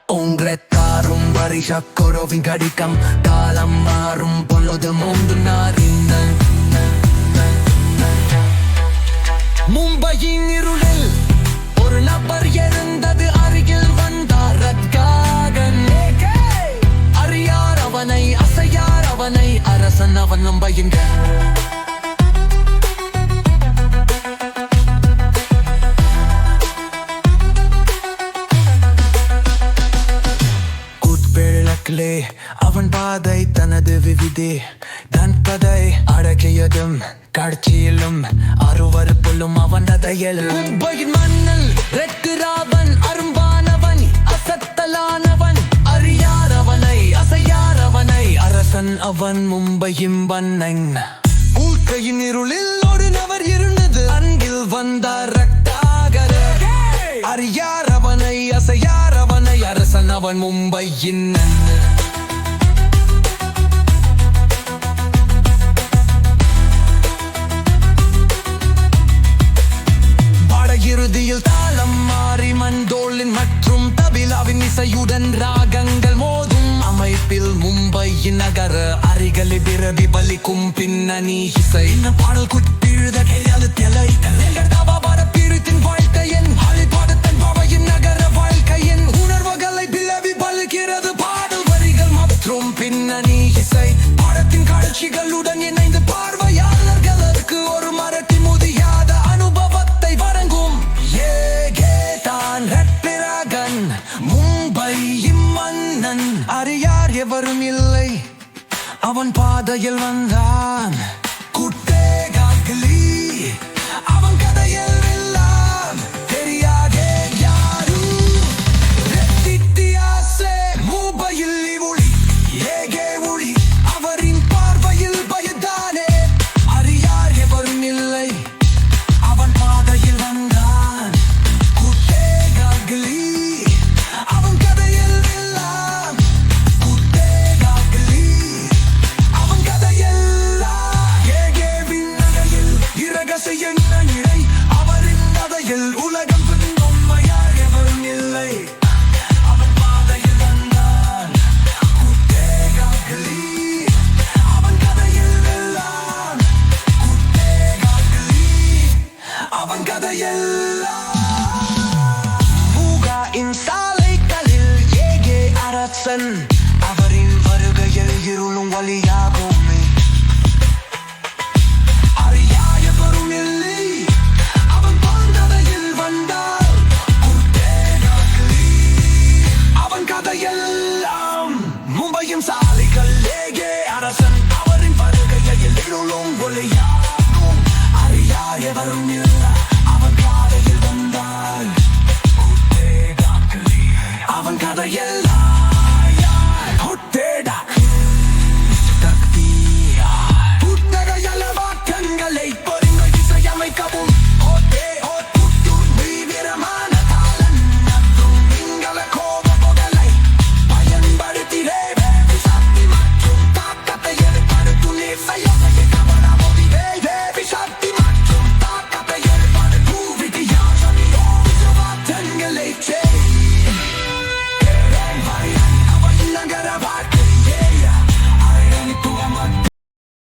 Ongrettarum varishakorovin kadikam kalam marum pollodu mundu narinnan மும்பையின் இருளில் ஒரு நபர் எழுந்தது அருகில் வந்தார் ரத்காகன் அறியார் அவனை அசையார் அவனை அரசன் அவன் மும்பையின் அவன் பாதை தனது விவிதே தன் கதை அடக்கியதும் காட்சியிலும் அருவருப்புள்ளும் அவன் கதையில் மும்பையின் மண்ணில் ரெட்டிராவன் அரும்பானவன் அசத்தலானவன் அறியார் அவனை அசையார் அவனை அரசன் அவன் மும்பையின் வண்ணன் ஊழ்கையின் இருளில் ஒரு நபர் இருந்தது அங்கில் வந்தார் ரக்தாகர அறியார் அவனை அசையார் அவனை அரசன் அவன் மும்பையின் இறுதியில் தாளம் மாறி மண்டோலின் மற்றும் தபிலாவின் இசையுடன் ராகங்கள் மோதும் அமைப்பில் மும்பையின் நகர அருகில் பிறவி பலிக்கும் பின்னணி இசை பாடல் குட்டிழுத கையாளு தெலை பிரித்தின் வாழ்க்கையின் பாடத்தன் பாவையின் நகர வாழ்க்கையின் உணர்வுகளை பிளவி பலிக்கிறது பாடல் வரிகள் மற்றும் பின்னணி இசை பாடத்தின் காட்சிகளுடன் இணைந்து பார்வையாளர்களுக்கு ஒரு மரத்தின் முதியாத அனுபவத்தை வழங்கும் மும்பை மன்னன் அறியார் எவரும் இல்லை அவன் பாதையில் வந்தான் குட்டேகாக்களி அவன் கதையில் எல்லாம் தெரியாதே யாரும் ரெட்டியாசே மும்பையில் ஒளி ஏகே ஒளி அவரின் பார்வையில் பயதானே அறியார் எவரும் இல்லை அவன் பாதையில் வந்தான் குட்டேகாக்களி உலகம் உண்மையார் எவரும் இல்லை அவன் பாதையில் வந்தான் குட்டேகாக்களி அவன் கதையில் எல்லாம் குட்டேகாக்களி அவன் கதையெல்லாம் பூகாயின் சாலைகளில் ஏகே அரசன் அவரின் வருகையில் இருளும் வழியாகுமே அறியாய வரும் இல்லை மும்பையும் சாலைகள் ஏகே அரசன் அவரின் வருகையில் இருளும் ஒளியாகும் அறியாய வரும் இல்லை